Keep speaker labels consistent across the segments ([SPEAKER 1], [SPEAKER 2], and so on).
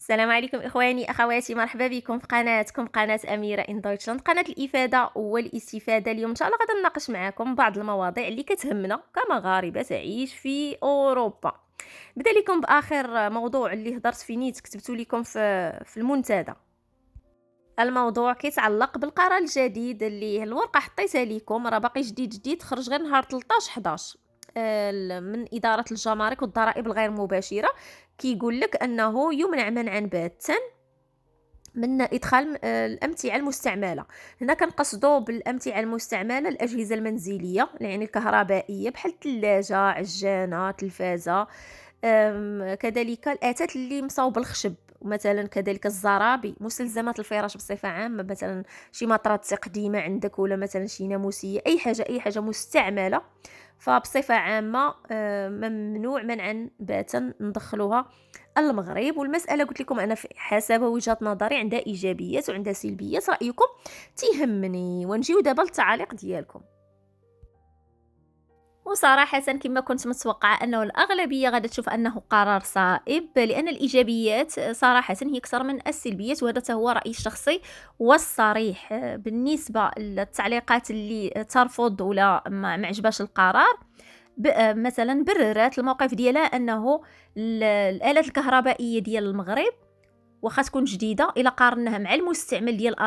[SPEAKER 1] السلام عليكم إخواني أخواتي، مرحبا بكم في قناتكم قناة أميرة إن دويتشلاند، قناة الإفادة والاستفادة. اليوم إن شاء الله غادي نناقش معكم بعض المواضيع اللي كتهمنا كمغاربة تعيش في أوروبا. نبدا لكم بآخر موضوع اللي هضرت فيه نيت كتبتو لكم في المنتدى. الموضوع كيتعلق بالقرار الجديد اللي الورقه حطيتها لكم، راه باقي جديد خرج غير نهار 13 11 من إدارة الجمارك والضرائب الغير مباشرة. كيقول لك أنه يمنع منعا باتا من إدخال الأمتعة المستعملة. هنا كنقصدوا بالأمتعة المستعملة الأجهزة المنزلية، يعني الكهربائية، بحال الثلاجة، عجانة، تلفازة، كذلك الآتات اللي مصاوبة بالخشب، ومثلا كذلك الزرابي، مستلزمات الفراش بصفة عامة، مثلا شي مطرات قديمة عندك، ولا مثلا شي ناموسية، أي حاجة مستعملة، فبصفة عامة ممنوع منعا باتا ندخلوها المغرب. والمسألة قلت لكم أنا حسب وجهة نظري عندها إيجابيات وعندها سلبيات، رأيكم تيهمني. ونجيو دابا للتعاليق ديالكم. وصراحة كما كنت متوقعة أنه الأغلبية غادي تشوف أنه قرار صائب، لأن الإيجابيات صراحة هي أكثر من السلبيات، وهذا هو رأيي الشخصي والصريح. بالنسبة للتعليقات اللي ترفض ولا ما عجباش القرار، مثلا بررات الموقف ديالها أنه الآلات الكهربائية ديال المغرب واخا تكون جديدة، إلا قارناها مع المستعمل ديال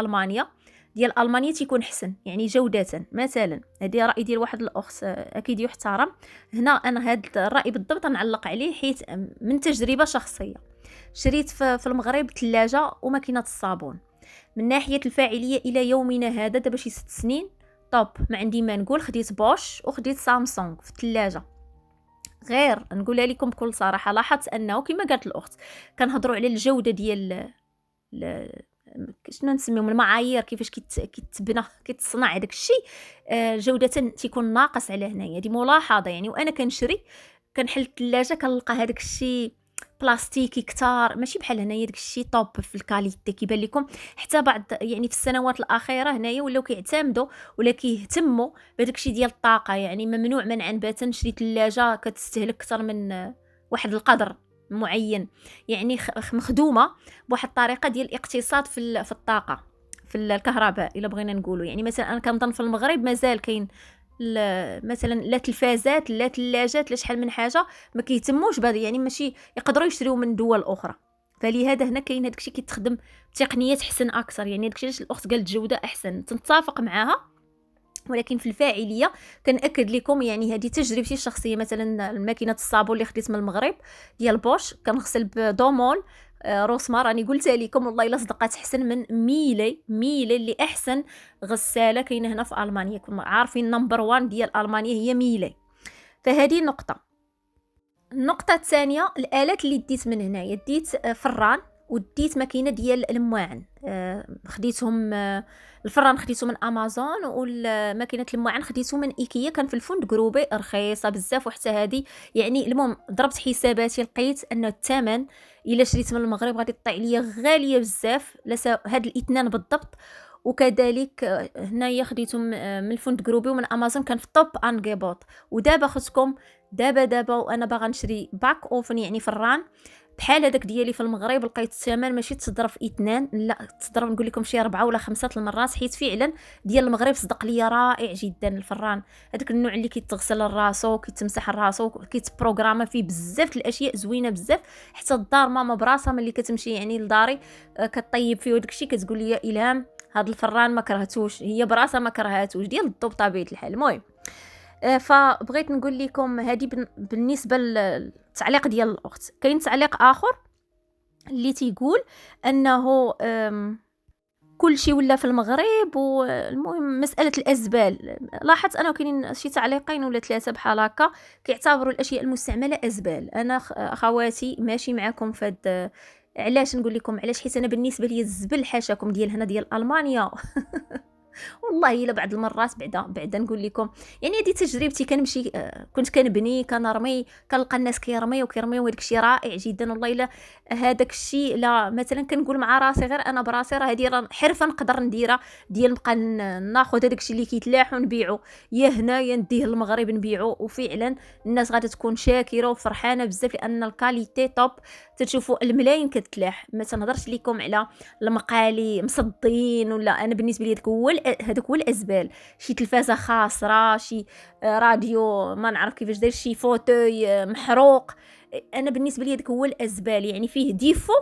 [SPEAKER 1] ألمانيا تيكون حسن، يعني جودة. مثلا هذه رأي ديال واحد الأخت أكيد يحترم. هنا أنا هذا الرأي بالضبط نعلق عليه، حيث من تجربة شخصية شريت في المغرب ثلاجة وماكينة الصابون. من ناحية الفاعلية إلى يومنا هذا دابا شي 6 سنين طوب، ما عندي ما نقول. خديت بوش وخديت سامسونج في الثلاجة. غير نقولها لكم بكل صراحه، لاحظت انه كما قالت الاخت كنهضروا على الجوده ديال شنو نسميهم، المعايير، كيفاش كيتبنى كيتصنع هذاك الشيء. جوده تيكون ناقص على هنايا، هذه ملاحظه يعني. وانا كنشري كنحل الثلاجه كنلقى هذاك الشيء بلاستيكي كتار، ماشي بحال هنايا داك الشيء طوب في الكاليتي كيبان لكم. حتى بعض يعني في السنوات الاخيره هنايا ولاو كيعتمدوا ولا كيهتموا بهذاك الشيء ديال الطاقه، يعني ممنوع منعا باتا نشري ثلاجه كتستهلك اكثر من واحد القدر معين، يعني مخدومه بواحد الطريقه ديال الاقتصاد في الطاقه، في الكهرباء الا بغينا نقولوا. يعني مثلا انا كنظن في المغرب مازال كاين مثلا لا تلفازات لا ثلاجات لا شحال من حاجه ما كيهتموش بهذا، يعني ماشي يقدروا يشريو من دول اخرى. فلهذا هنا كاين هذاك الشيء كيتخدم بتقنيات حسن اكثر، يعني داك الشيء علاش الاخت قالت جوده احسن تنتفق معاها. ولكن في الفاعليه كنأكد لكم، يعني هذه تجربتي الشخصيه. مثلا الماكينه الصابون اللي خديت من المغرب ديال بوش كنغسل بدومول روسمار، راني قلتها لكم والله الا صدقات احسن من ميلي اللي احسن غساله كاينه هنا في المانيا. كنا عارفين نمبر 1 ديال المانيا هي ميلي. فهذه النقطه الثانيه، الالات اللي ديت من هنايا، ديت فران وديت ماكينه ديال المواعن. خديتهم الفران خديته من امازون، والماكينه المواعن خديته من ايكيا، كان في الفندق روبي رخيصه بزاف. وحتى هذه يعني المهم ضربت حساباتي لقيت ان الثمن الا شريت من المغرب غادي تطيع ليا غاليه بزاف، هاد الاثنان بالضبط. وكذلك هنايا خديتهم من الفندق روبي ومن امازون، كان في توب انغيبوت. ودابا خدتكم دابا وانا باغا نشري باك اوفن، يعني فران بحال هذاك ديالي في المغرب، لقيت الثمن ماشي تضرب في اثنان، لا تضرب نقول لكم شي 4 ولا 5 المرات، حيت فعلا ديال المغرب صدق ليا رائع جدا الفران. هذاك النوع اللي كيتغسل الراسو كيتمسح الراسو كيتبروغراما فيه بزاف الاشياء زوينه بزاف. حتى الدار ماما براسها ملي كتمشي يعني لداري كطيب فيه وداك الشيء كتقول لي الهام هذا الفران ما كرهتوش، هي براسها ما كرهاتوش، ديال الضو بطبيعه الحال. المهم فبغيت نقول لكم هذه بالنسبه للتعليق ديال الاخت. كاين تعليق اخر اللي تيقول انه كل شيء ولا في المغرب، والمهم مساله الازبال. لاحظت انا كاينين شي تعليقين ولا 3 بحال هكا كيعتبروا الاشياء المستعمله ازبال. انا اخواتي ماشي معكم فهاد. علاش نقول لكم علاش؟ حيت انا بالنسبه لي الزبل حاشاكم ديال هنا ديال المانيا والله الا بعض المرات بعدا نقول لكم، يعني هذه تجربتي. كنمشي كنت كنبني كنرمي، كنلقى الناس كيرميو وداك الشيء رائع جدا. والله الا هذاك الشيء، لا مثلا كنقول مع راسي غير انا براسي راه هذه راه حرفه نقدر نديرها، ديال نبقى ناخذ هذاك الشيء اللي كيتلاح ونبيعو، يا هنا يا نديه للمغرب نبيعو. وفعلا الناس غادا تكون شاكره وفرحانه بزاف، لان الكاليتي توب. تشوفوا الملايين كتلاح. ما تنهضرش لكم على المقالي مصدين، ولا انا بالنسبه لي هذاك هو الازبال. شي تلفازه خاسره، شي راديو ما نعرف كيفاش داير، شي فوتوي محروق. انا بالنسبه لي هذاك هو الازبال، يعني فيه ديفو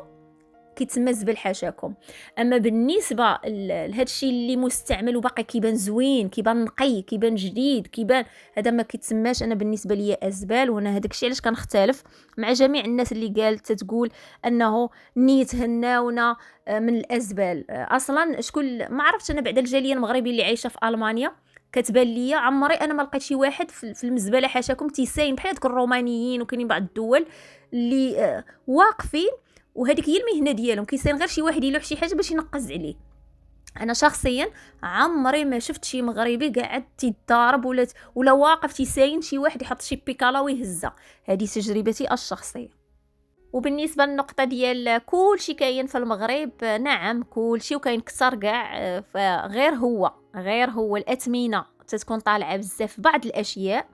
[SPEAKER 1] كيتسمى الزبل حاشاكم. اما بالنسبه لهذا الشيء اللي مستعمل وباقي كيبان زوين، كيبان نقي، كيبان جديد، كيبان، هذا ما كيتسماش انا بالنسبه لي ازبال. وانا هذاك الشيء علاش كنختلف مع جميع الناس اللي قالت تقول انه نيت هناونا من الازبال. اصلا شكون ما عرفتش، انا بعد الجاليه المغربيه اللي عايشه في المانيا كتبان ليا عمري انا ما لقيت شي واحد في المزبله حاشاكم تيساين بحال هذوك الرومانيين. وكاينين بعض الدول اللي واقفين، وهذيك هي المهنه ديالهم، كيسين غير شي واحد يلوح شي حاجه باش ينقز عليه. انا شخصيا عمري ما شفت شي مغربي قاعد تيضارب ولا واقف تيساين شي واحد يحط شي بيكالا ويهزها. هذه تجربتي الشخصيه. وبالنسبه للنقطه ديال كلشي كاين في المغرب، نعم كلشي وكاين كثر كاع. غير هو الاثمنه تتكون طالعه بزاف في بعض الاشياء،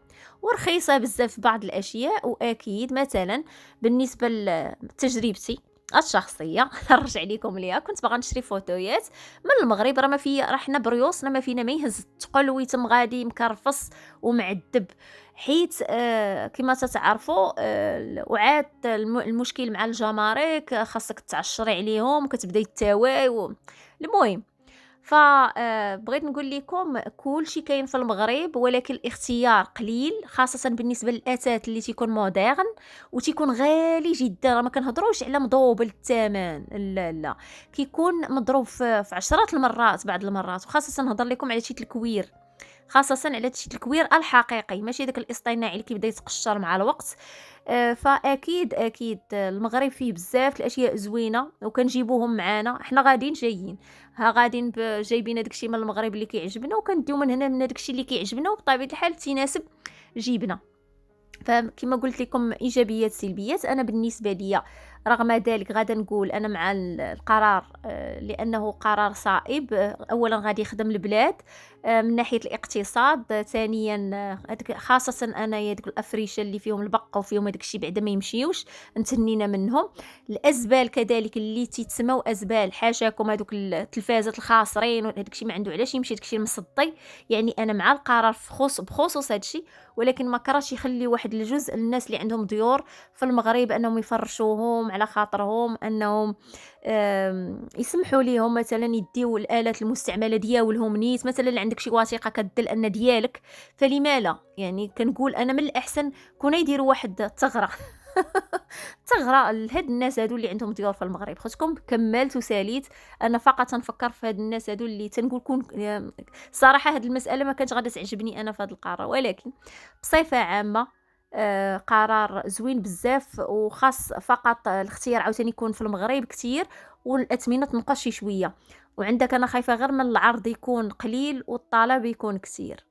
[SPEAKER 1] ورخيصه بزاف في بعض الاشياء. واكيد مثلا بالنسبه لتجربتي الشخصيه نرجع لكم ليها، كنت باغا نشري فوتويات من المغرب. راه حنا بريوسنا ما فينا ما يهز الثقل ويتم غادي مكرفص ومعذب. حيت كما تتعرفوا وعاد المشكل مع الجمارك، خاصك تعشري عليهم وكتبداي التواي المهم. فبغيت نقول لكم كل شيء كاين في المغرب، ولكن الاختيار قليل، خاصة بالنسبة للأثاث اللي تيكون مودرن وتيكون غالي جدا. راه ما كنهضروش على مضروب الثمن، لا لا، كيكون مضروب في عشرات المرات بعض المرات. وخاصة نهضر لكم على شيت الكوير، خاصة على شيت الكوير الحقيقي، ماشي داك الاصطناعي اللي كيبدا يتقشر مع الوقت. فاكيد المغرب فيه بزاف الاشياء زوينه وكنجيبوهم معانا. حنا غاديين جايين، ها غاديين جايبين داكشي من المغرب اللي كيعجبنا، وكنديو من هنا من داكشي اللي كيعجبنا، وبطبيعه الحال تيناسب جيبنا. فكما قلت لكم ايجابيات سلبيات. انا بالنسبه لي رغم ذلك غادا نقول انا مع القرار، لانه قرار صائب. اولا غادي يخدم البلاد من ناحيه الاقتصاد، ثانيا خاصه انايا ديك الافريشه اللي فيهم البق وفيهم هذاك الشيء بعدا ما يمشيوش، نتنينا منهم. الازبال كذلك اللي تيتسموا ازبال حاشاكم، هذوك التلفازات الخاسرين وهذاك الشيء ما عنده علاش يمشي، داك الشيء المصدي. يعني انا مع القرار بخصوص هذا الشيء، ولكن ما كرهش يخلي واحد الجزء الناس اللي عندهم ديور في المغرب انهم يفرشوهم على خاطرهم، انهم يسمحوا ليهم مثلا يديو الالات المستعمله ديالهم نيت. مثلا اللي عندك شي وثيقه كدل ان ديالك، فلما لا؟ يعني كنقول انا من الاحسن كون يديروا واحد الثغره ثغره لهاد الناس هادو اللي عندهم ديور في المغرب. خصكم كملت وساليت، انا فقط تنفكر في هاد الناس هادو اللي تنقول كون صراحه هاد المساله ما كانتش غادا تعجبني انا في هاد القرار. ولكن بصفه عامه قرار زوين بزاف، وخاص فقط الاختيار عاوتاني يكون في المغرب كتير، والاثمنه تنقص شي شويه. وعندك انا خايفه غير من العرض يكون قليل والطلب يكون كتير.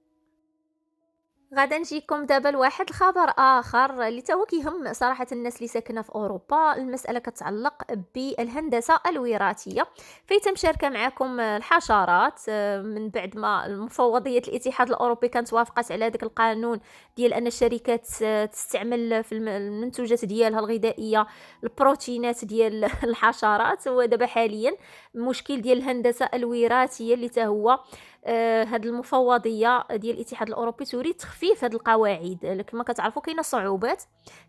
[SPEAKER 1] غادا نجيكم دابا لواحد الخبر اخر اللي تا هو كيهم صراحه الناس اللي ساكنه في اوروبا. المساله كتعلق بالهندسه الوراثيه، فيتم مشاركه معكم الحشرات من بعد ما المفوضيه الاتحاد الاوروبي كانت وافقت على هذاك القانون ديال ان الشركات تستعمل في المنتوجات ديالها الغذائيه البروتينات ديال الحشرات. ودابا حاليا المشكل ديال الهندسه الوراثيه اللي تا هو هاد المفوضيه ديال الاتحاد الاوروبي تريد تخفيف هاد القواعد. كما كتعرفوا كاينه صعوبات،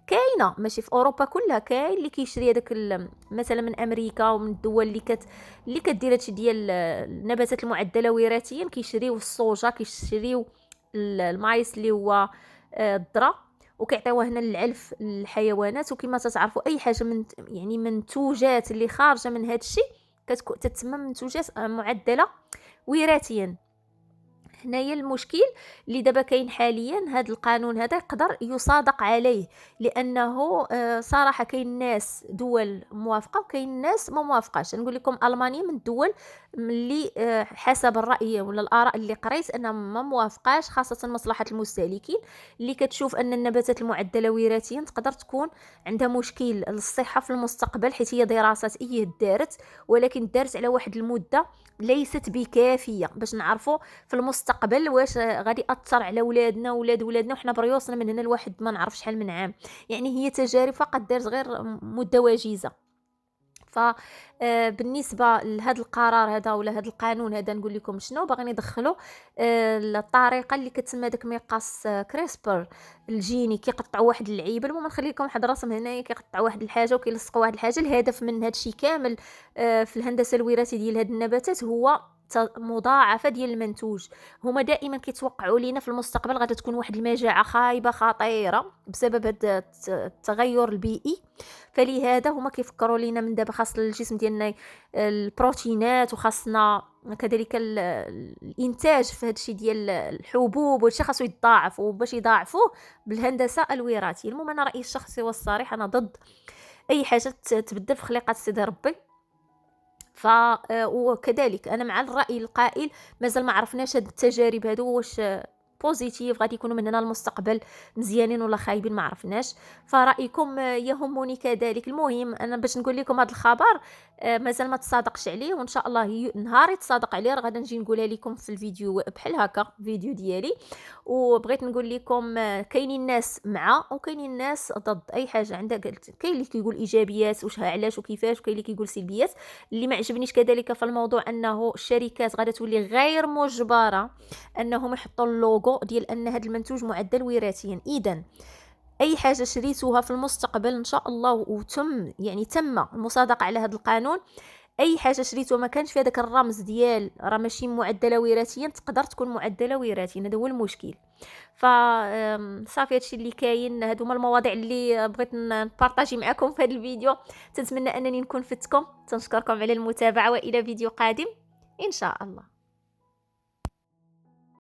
[SPEAKER 1] كاينه ماشي في اوروبا كلها، كاين اللي كيشري هذاك مثلا من امريكا ومن الدول اللي كدير هادشي ديال النباتات المعدله وراثيا، كيشريو الصوجا، كيشريو المايس اللي هو الذره، وكيعطيوه هنا للعلف الحيوانات. وكما تتعرفوا اي حاجه من يعني منتوجات اللي خارجه من هذا الشيء تتسمى منتوجات معدله وراثيا. هنايا المشكل اللي دابا كاين حاليا، هذا القانون هذا يقدر يصادق عليه، لانه صراحه كاين ناس دول موافقه وكاين ناس ما موافقاش. نقول لكم المانيا من الدول اللي حسب الراي ولا الاراء اللي قريت انها ما موافقاش، خاصه مصلحه المستهلكين اللي كتشوف ان النباتات المعدله وراثيا تقدر تكون عندها مشكل للصحه في المستقبل، حيت هي دراسات دارت، ولكن دارت على واحد المده ليست بكافيه باش نعرفوا في المستقبل واش غادي اثر على ولادنا وولاد ولادنا وحنا بريوسنا من هنا لواحد ما نعرف شحال من عام. يعني هي تجارب فقط دارت غير مده وجيزه. فبالنسبه لهذا القرار هذا ولا هذا القانون هذا، نقول لكم شنو باغيين يدخلوا الطريقه اللي كتسمى داك مقاس كريسبر الجيني، كيقطعوا واحد اللعيبه. المهم نخلي لكم واحد الرسم هنايا، كيقطعوا واحد الحاجه وكيلصقوا واحد الحاجه. الهدف من هذا الشيء كامل في الهندسه الوراثيه ديال هاد النباتات هو مضاعفه ديال المنتوج. هما دائما كيتوقعوا لينا في المستقبل غادي تكون واحد المجاعه خايبه خطيره بسبب هذا التغير البيئي، فلهذا هما كيفكروا لينا من دابا خاص الجسم ديالنا البروتينات، وخاصنا كذلك الانتاج في هذا الشيء ديال الحبوب، وهادشي خاصو يتضاعف، وباش يضاعفوه بالهندسه الوراثيه. المهم انا رايي الشخصي والصريح انا ضد اي حاجه تبدل في خليقه سيدي ربي. وكذلك انا مع الراي القائل مازال ما عرفناش هاد التجارب هادو واش بوزيتيف غادي يكونوا من هنا المستقبل مزيانين ولا خايبين، ما عرفناش. فرايكم يهمني كذلك. المهم انا باش نقول لكم هذا الخبر مازال ما تصادقش عليه، وان شاء الله نهار يتصادق عليه غادي نجي نقولها لكم في الفيديو بحال هكا فيديو ديالي. وبغيت نقول لكم كاينين ناس مع وكاينين ناس ضد اي حاجه عندها. كاين اللي كيقول ايجابيات وش علاش وكيفاش، وكاين اللي كيقول سلبيات. اللي ما عجبنيش كذلك في الموضوع انه الشركات غادا تولي غير مجبره انهم يحطوا اللوغو ديال ان هذا المنتوج معدل وراثيا. اذا اي حاجه شريتوها في المستقبل ان شاء الله وتم يعني تم المصادقه على هذا القانون، اي حاجه شريتوها ما كانش فيها داك الرمز ديال راه ماشي معدله وراثيا تقدر تكون معدله وراثيا. هذا هو المشكل. صافي هادشي اللي كاين. هادو هما المواضيع اللي بغيت نبارطاجي معكم في هذا الفيديو. تنتمنى انني نكون فتكم. تنشكركم على المتابعه والى فيديو قادم ان شاء الله.